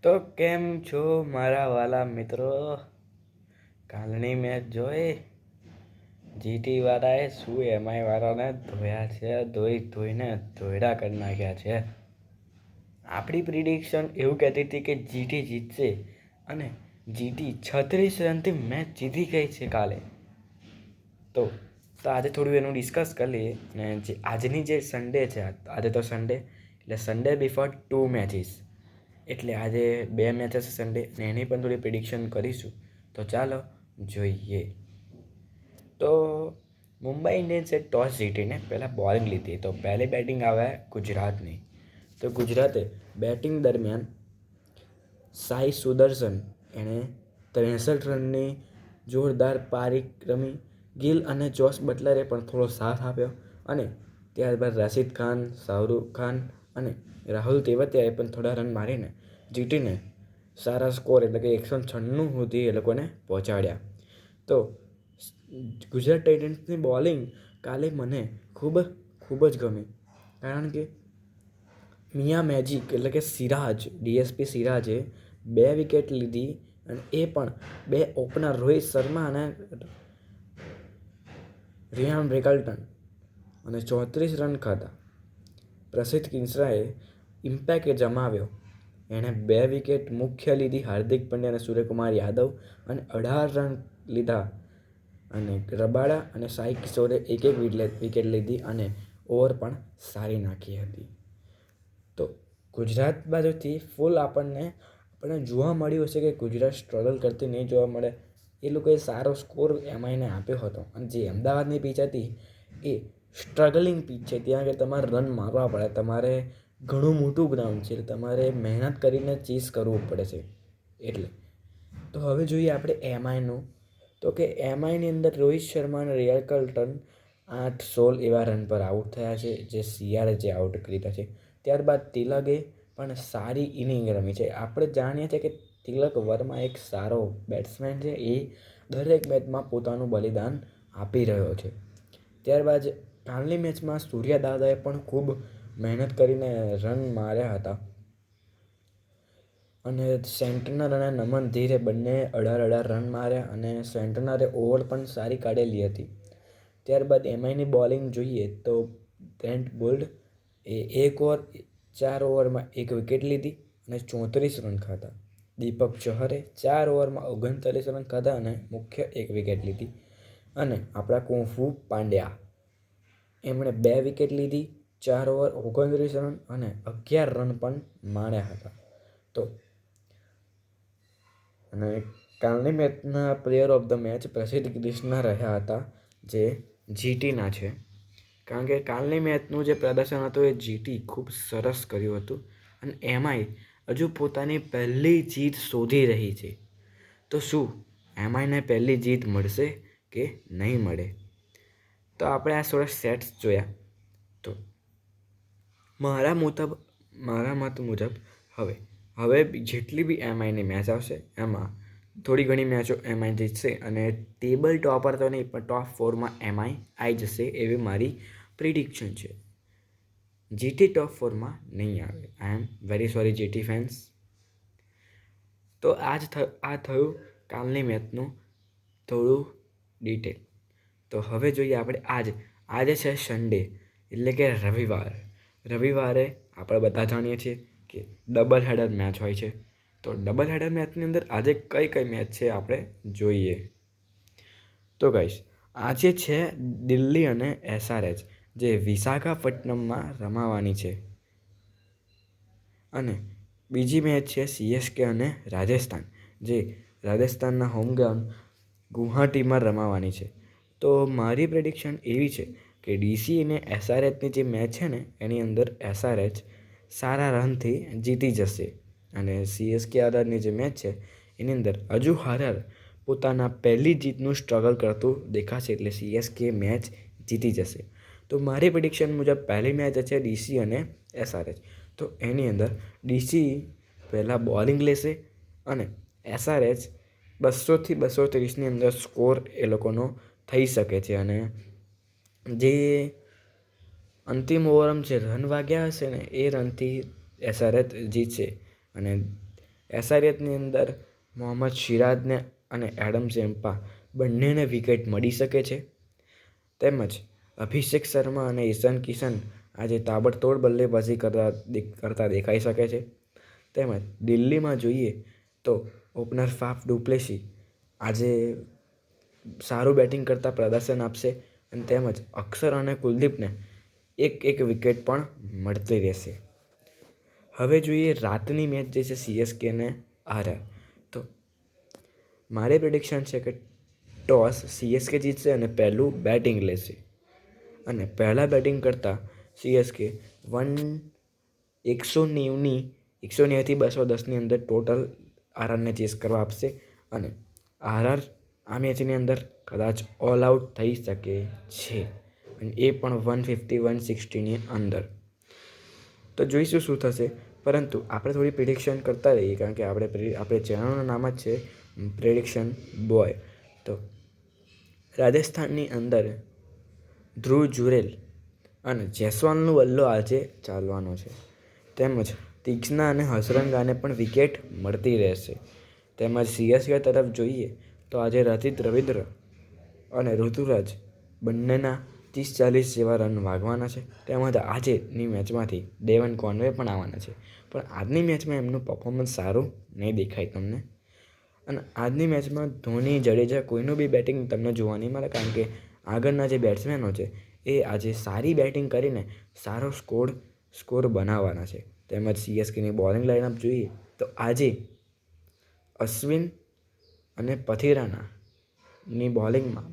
તો કેમ છો મારા વાલા મિત્રો? કાલની મેચ જોઈ? જીટી વાળાએ શું એમઆઈ વાળાને ધોયા છે, ધોઈને ધોયડા કરી નાખ્યા છે. આપણી પ્રિડિક્શન એવું કહેતી હતી કે જીટી જીતશે અને જીટી 36 રનથી મેચ જીતી ગઈ છે કાલે. તો આજે થોડું એનું ડિસ્કસ કરી લઈએ. ને આજની જે સન્ડે છે, આજે તો સન્ડે એટલે સન્ડે બિફોર 2 મેચીસ, એટલે આજે 2 મેચ હશે સન્ડે, ને એની પણ થોડી પ્રિડિક્શન કરીશું. તો ચાલો જોઈએ. તો મુંબઈ ઇન્ડિયન્સે ટોસ જીતીને પહેલાં બોલિંગ લીધી. તો પહેલી બેટિંગ આવે ગુજરાતની. તો ગુજરાતે બેટિંગ દરમિયાન સાઈ સુદર્શન એણે 63 રનની જોરદાર પારી રમી. ગિલ અને જોસ બટલરે પણ થોડો સાથ આપ્યો અને ત્યારબાદ રાશિદ ખાન, શાહરૂખ ખાન અને રાહુલ તેવતિયાએ પણ થોડા રન મારીને જીટીને સારા સ્કોર એટલે કે 196 સુધી એ લોકોને પહોંચાડ્યા. તો ગુજરાત ટાઇટન્સની બોલિંગ કાલે મને ખૂબ જ ગમી, કારણ કે મિયા મેજિક એટલે કે ડીએસપી સિરાજે 2 વિકેટ લીધી અને એ પણ 2 ઓપનર રોહિત શર્મા અને રિયાન રિકલ્ટન અને 34 રન ખાધા. પ્રસિદ્ધ કિન્સરાએ ઇમ્પેક્ટ જમાવ્યો. એણે 2 વિકેટ મુખ્ય લીધી, હાર્દિક પંડ્યા અને સૂર્યકુમાર યાદવ, અને 18 રન લીધા. અને રબાડા અને સાઈ કિશોરે એક વિકેટ લીધી અને ઓવર પણ સારી નાખી હતી. તો ગુજરાત બાજુથી ફૂલ આપણને જોવા મળ્યું હશે કે ગુજરાત સ્ટ્રગલ કરતી નહીં જોવા મળે. એ લોકોએ સારો સ્કોર એમઆઈને આપ્યો હતો. અને જે અમદાવાદની પીચ હતી એ સ્ટ્રગલિંગ પીચ છે. ત્યાં આગળ તમારે રન મારવા પડે, તમારે ઘણું મોટું ગ્રાઉન્ડ છે, તમારે મહેનત કરીને ચેસ કરવું પડે છે. એટલે તો હવે જોઈએ આપણે એમઆઈનું. તો કે એમઆઈની અંદર રોહિત શર્મા અને રિકલ્ટન 8-16 એવા રન પર આઉટ થયા છે, જે જે આઉટ કર્યા છે. ત્યારબાદ તિલકે પણ સારી ઇનિંગ રમી છે. આપણે જાણીએ છીએ કે તિલક વર્મા એક સારો બેટ્સમેન છે. એ દરેક મેચમાં પોતાનું બલિદાન આપી રહ્યો છે. ત્યારબાદ કાલની મેચમાં સૂર્યા દાદાએ પણ ખૂબ મહેનત કરીને રન માર્યા હતા અને સેન્ટનર અને નમન ધીરે બંને 18 રન માર્યા અને સેન્ટનરે ઓવર પણ સારી કાઢેલી હતી. ત્યારબાદ એમઆઈની બોલિંગ જોઈએ તો ટ્રેન્ટ બોલ્ટ એ 4 ઓવરમાં 1 વિકેટ લીધી અને 34 રન ખાધા. દીપક ચહરે 4 ઓવરમાં 39 રન ખાધા અને મુખ્ય 1 વિકેટ લીધી. અને આપણા કુંફુ પાંડ્યા એમણે 2 વિકેટ લીધી, 4 ઓવર 29 રન અને 11 રન પણ માણ્યા હતા. તો અને કાલની મેચના પ્લેયર ઓફ ધ મેચ પ્રસિદ્ધ ક્રિષ્ના રહ્યા હતા, જે જીટીના છે. કારણ કે કાલની મેચનું જે પ્રદર્શન હતું એ જીટી ખૂબ સરસ કર્યું હતું અને એમઆઈ હજુ પોતાની પહેલી જીત શોધી રહી છે. તો શું એમઆઈને પહેલી જીત મળશે કે નહીં મળે? તો આપણે આ થોડા સેટ્સ જોયા. તો મારા મત મુજબ હવે જેટલી બી એમઆઈની મેચ આવશે એમાં થોડી ઘણી મેચો એમઆઈ જીતશે અને ટેબલ ટોપર તો નહીં પણ ટોપ 4માં એમઆઈ આવી જશે એવી મારી પ્રિડિક્શન છે. જીટી ટોપ 4માં નહીં આવે. I am very sorry GT fans. તો આ થયું કાલની મેચનું થોડું ડિટેલ. તો હવે જોઈએ આપણે આજે છે સન્ડે એટલે કે રવિવારે આપણે બધા જાણીએ છીએ કે ડબલ હેડર મેચ હોય છે. તો ડબલ હેડર મેચની અંદર આજે કઈ મેચ છે આપણે જોઈએ. તો ગાઈસ, આજે છે દિલ્હી અને એસઆરએચ, જે વિશાખાપટ્ટનમમાં રમાવાની છે. અને બીજી મેચ છે સીએસકે અને રાજસ્થાન, જે રાજસ્થાનના હોમ ગ્રાઉન્ડ ગુવાહાટીમાં રમાવાની છે. તો મારી પ્રેડિક્શન એવી છે કે ડીસી અને એસઆરએચની જે મેચ છે ને એની અંદર એસઆરએચ સારા રનથી જીતી જશે અને સીએસકે આરની જે મેચ છે એની અંદર હજુ હારર પોતાના પહેલી જીતનું સ્ટ્રગલ કરતું દેખાશે, એટલે સીએસકે મેચ જીતી જશે. તો મારી પ્રેડિક્શન મુજબ પહેલી મેચ છે ડીસી અને એસઆરએચ. તો એની અંદર ડીસી પહેલાં બોલિંગ લેશે અને એસઆરએચ 200થી 230ની અંદર સ્કોર એ લોકોનો થઈ શકે છે. અને જે અંતિમ ઓવરમાં જે રન વાગ્યા હશે ને એ રનથી એસઆરએચ જીતશે અને એસઆરએચની અંદર મોહમ્મદ સિરાજને અને એડમ ઝેમ્પા બંનેને વિકેટ મળી શકે છે. તેમજ અભિષેક શર્મા અને ઈશાન કિશન આજે તાબડતોડ બલ્લેબાજી કરતા દેખાઈ શકે છે. તેમજ દિલ્હીમાં જોઈએ તો ઓપનર ફાફ ડુપ્લેસી આજે સારું બેટિંગ કરતાં પ્રદર્શન આપશે અને તેમજ અક્ષર અને કુલદીપને એક વિકેટ પણ મળતી રહેશે. હવે જોઈએ રાતની મેચ જે છે સીએસકે અને આરઆર. તો મારી પ્રિડિક્શન છે કે ટોસ સીએસકે જીતશે અને પહેલું બેટિંગ લેશે અને પહેલાં બેટિંગ કરતાં સીએસકે 190થી 210ની અંદર ટોટલ આરઆરને ચેસ કરવા આપશે અને આરઆર આ મેચની અંદર કદાચ ઓલ આઉટ થઈ શકે છે અને એ પણ 150-160ની અંદર. તો જોઈશું શું થશે, પરંતુ આપણે થોડી પ્રિડિક્શન કરતા રહીએ કારણ કે આપણે ચેનલનું નામ જ છે પ્રિડિક્શન બોય. તો રાજસ્થાનની અંદર ધ્રુવ જુરેલ અને જયસ્વાલનો બલ્લો આજે ચાલવાનો છે. તેમજ તીક્ષ્ણા અને હસરંગાને પણ વિકેટ મળતી રહેશે. તેમજ સીએસકે તરફ જોઈએ તો આજે રતિત રવિન્દ્ર અને ઋતુરાજ બંનેના 30-40 જેવા રન વાગવાના છે. તેમજ આજેની મેચમાંથી ડેવન કોનવે પણ આવવાના છે, પણ આજની મેચમાં એમનું પરફોર્મન્સ સારું નહીં દેખાય તમને. અને આજની મેચમાં ધોની, જડેજા કોઈનું બી બેટિંગ તમને જોવા નહીં મળે કારણ કે આગળના જે બેટ્સમેનો છે એ આજે સારી બેટિંગ કરીને સારો સ્કોર બનાવવાના છે. તેમજ સીએસકેની બોલિંગ લાઇનઅપ જોઈએ તો આજે અશ્વિન અને પથિરાનાની બોલિંગમાં